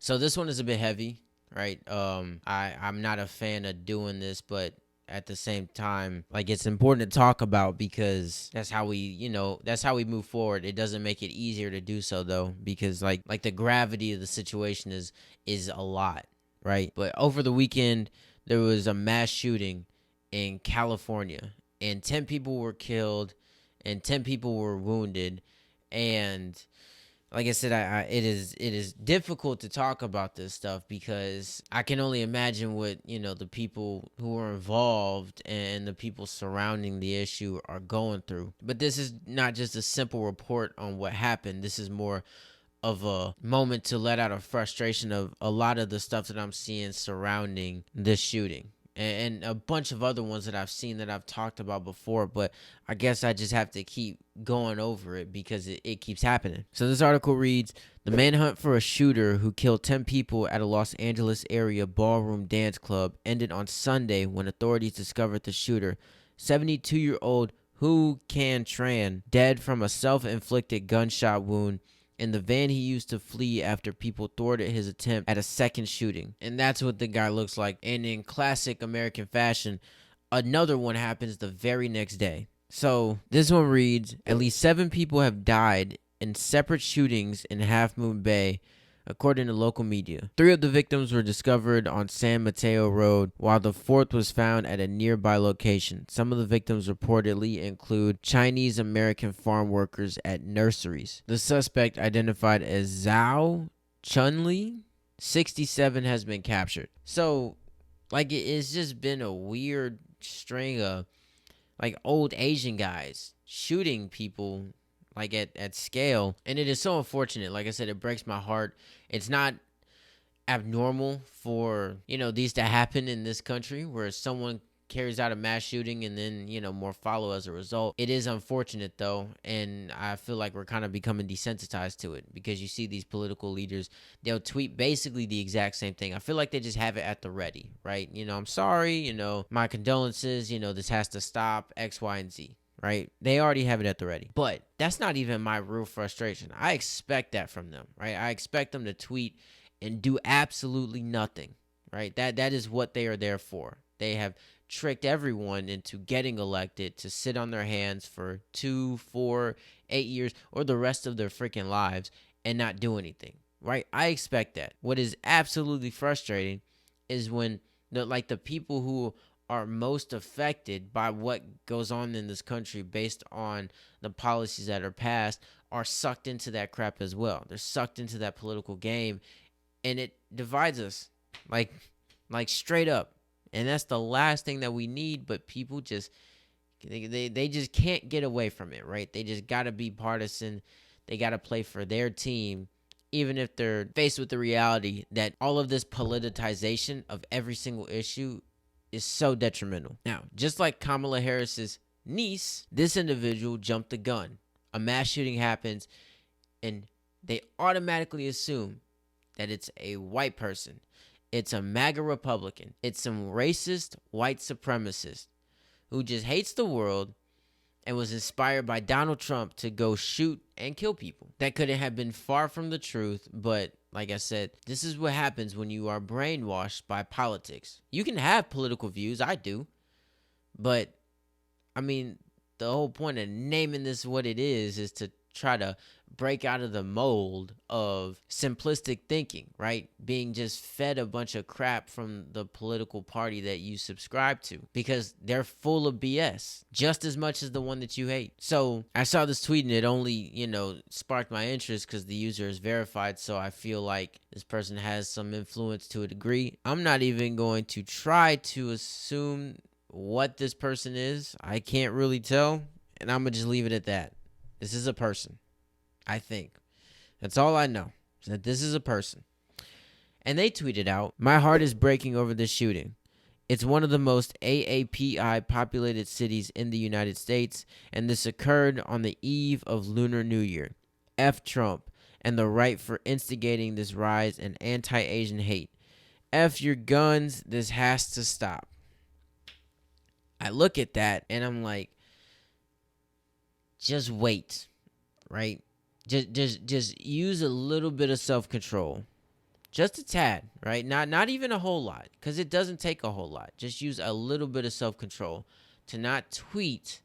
So this one is a bit heavy, right? I'm not a fan of doing this, but at the same time, like, it's important to talk about because that's how we, that's how we move forward. It doesn't make it easier to do so though, because like the gravity of the situation is a lot, right? But over the weekend, there was a mass shooting in California, and 10 people were killed, and 10 people were wounded, and like I said, it is difficult to talk about this stuff because I can only imagine what the people who are involved and the people surrounding the issue are going through. But this is not just a simple report on what happened. This is more of a moment to let out a frustration of a lot of the stuff that I'm seeing surrounding this shooting. And a bunch of other ones that I've seen that I've talked about before, but I guess I just have to keep going over it because it keeps happening. So this article reads, the manhunt for a shooter who killed 10 people at a Los Angeles area ballroom dance club ended on Sunday when authorities discovered the shooter, 72-year-old Hu Can Tran, dead from a self-inflicted gunshot wound in the van he used to flee after people thwarted his attempt at a second shooting. And that's what the guy looks like. And in classic American fashion, another one happens the very next day. So this one reads, at least 7 people have died in separate shootings in Half Moon Bay, according to local media. 3 of the victims were discovered on San Mateo Road, while the 4th was found at a nearby location. Some of the victims reportedly include Chinese American farm workers at nurseries. The suspect, identified as Zhao Chunli, 67, has been captured. So, like, it's just been a weird string of, like, old Asian guys shooting people, like, at scale. And it is so unfortunate. Like I said, it breaks my heart. It's not abnormal for these to happen in this country, where someone carries out a mass shooting and then more follow as a result. It is unfortunate though, and I feel like we're kind of becoming desensitized to it because you see these political leaders, they'll tweet basically the exact same thing. I feel like they just have it at the ready, right? I'm sorry, my condolences, this has to stop, X, Y, and Z, right? They already have it at the ready. But that's not even my real frustration. I expect that from them, right? I expect them to tweet and do absolutely nothing, right? That is what they are there for. They have tricked everyone into getting elected to sit on their hands for 2, 4, 8 years or the rest of their freaking lives and not do anything, right? I expect that. What is absolutely frustrating is when the people who are most affected by what goes on in this country based on the policies that are passed are sucked into that crap as well. They're sucked into that political game, and it divides us like straight up. And that's the last thing that we need, but people just they just can't get away from it, right? They just got to be partisan. They got to play for their team, even if they're faced with the reality that all of this politicization of every single issue is so detrimental. Now, just like Kamala Harris's niece, this individual jumped the gun. A mass shooting happens, and they automatically assume that it's a white person. It's a MAGA Republican. It's some racist white supremacist who just hates the world and was inspired by Donald Trump to go shoot and kill people. That couldn't have been far from the truth, but like I said, this is what happens when you are brainwashed by politics. You can have political views, I do, but I mean, the whole point of naming this what it is to try to break out of the mold of simplistic thinking, right? Being just fed a bunch of crap from the political party that you subscribe to because they're full of BS just as much as the one that you hate. So I saw this tweet and it only, sparked my interest because the user is verified. So I feel like this person has some influence to a degree. I'm not even going to try to assume what this person is. I can't really tell, and I'm gonna just leave it at that. This is a person, I think. That's all I know, is that this is a person. And they tweeted out, my heart is breaking over this shooting. It's one of the most AAPI populated cities in the United States, and this occurred on the eve of Lunar New Year. F Trump and the right for instigating this rise in anti-Asian hate. F your guns, this has to stop. I look at that and I'm like, just wait, right? Just use a little bit of self-control. just a tad, right? Not even a whole lot, because it doesn't take a whole lot. Just use a little bit of self-control to not tweet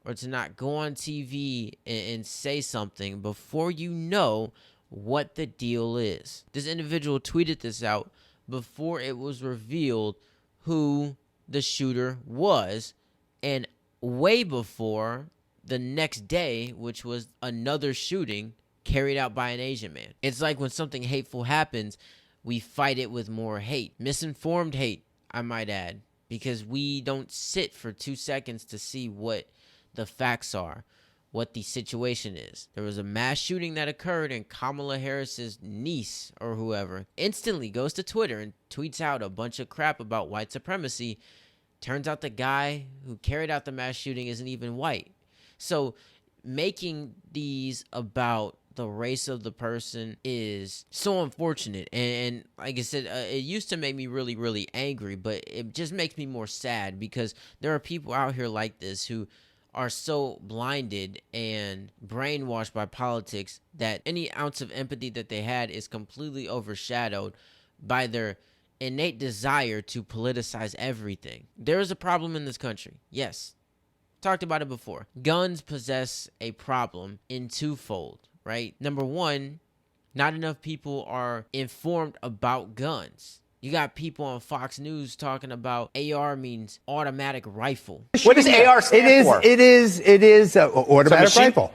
or to not go on TV and say something before you know what the deal is. This individual tweeted this out before it was revealed who the shooter was, and way before the next day, which was another shooting carried out by an Asian man. It's like when something hateful happens, we fight it with more hate. Misinformed hate, I might add, because we don't sit for 2 seconds to see what the facts are, what the situation is. There was a mass shooting that occurred, and Kamala Harris's niece or whoever instantly goes to Twitter and tweets out a bunch of crap about white supremacy. Turns out the guy who carried out the mass shooting isn't even white. So making these about the race of the person is so unfortunate. And like I said, it used to make me really, really angry, but it just makes me more sad because there are people out here like this who are so blinded and brainwashed by politics that any ounce of empathy that they had is completely overshadowed by their innate desire to politicize everything. There is a problem in this country. Yes. Talked about it before. Guns possess a problem in twofold, right? Number one, not enough people are informed about guns. You got people on Fox News talking about AR means automatic rifle. What does AR stand for? It is automatic rifle.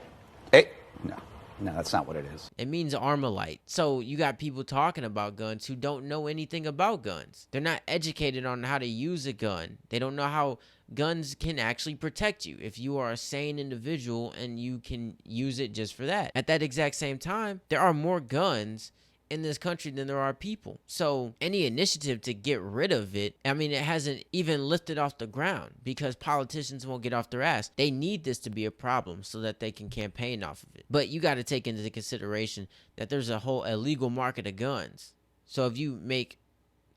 No, that's not what it is. It means Armalite. So you got people talking about guns who don't know anything about guns. They're not educated on how to use a gun. They don't know how guns can actually protect you if you are a sane individual and you can use it just for that. At that exact same time, there are more guns in this country than there are people. So any initiative to get rid of it, I mean, it hasn't even lifted off the ground because politicians won't get off their ass. They need this to be a problem so that they can campaign off of it. But you got to take into consideration that there's a whole illegal market of guns. So if you make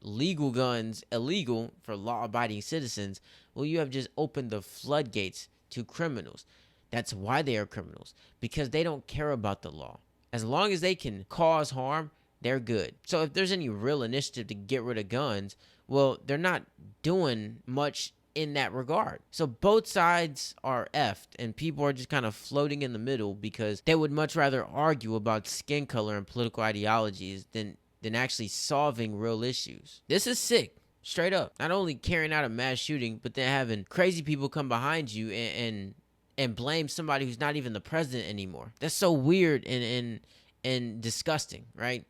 legal guns illegal for law-abiding citizens, well, you have just opened the floodgates to criminals. That's why they are criminals, because they don't care about the law. As long as they can cause harm, they're good. So if there's any real initiative to get rid of guns, well, they're not doing much in that regard. So both sides are effed, and people are just kind of floating in the middle because they would much rather argue about skin color and political ideologies than actually solving real issues. This is sick. Straight up. Not only carrying out a mass shooting, but then having crazy people come behind you and blame somebody who's not even the president anymore. That's so weird and disgusting, right?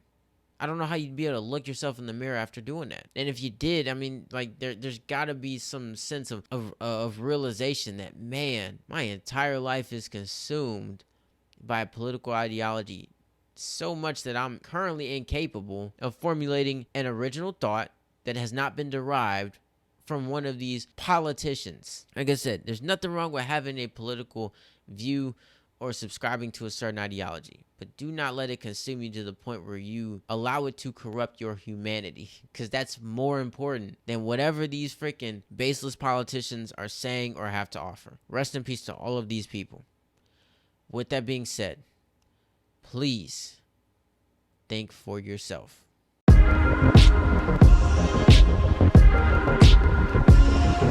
I don't know how you'd be able to look yourself in the mirror after doing that. And if you did, I mean, like there's got to be some sense of realization that, man, my entire life is consumed by a political ideology so much that I'm currently incapable of formulating an original thought that has not been derived from one of these politicians. Like I said, there's nothing wrong with having a political view or subscribing to a certain ideology, but do not let it consume you to the point where you allow it to corrupt your humanity, because that's more important than whatever these freaking baseless politicians are saying or have to offer. Rest in peace to all of these people. With that being said, please think for yourself.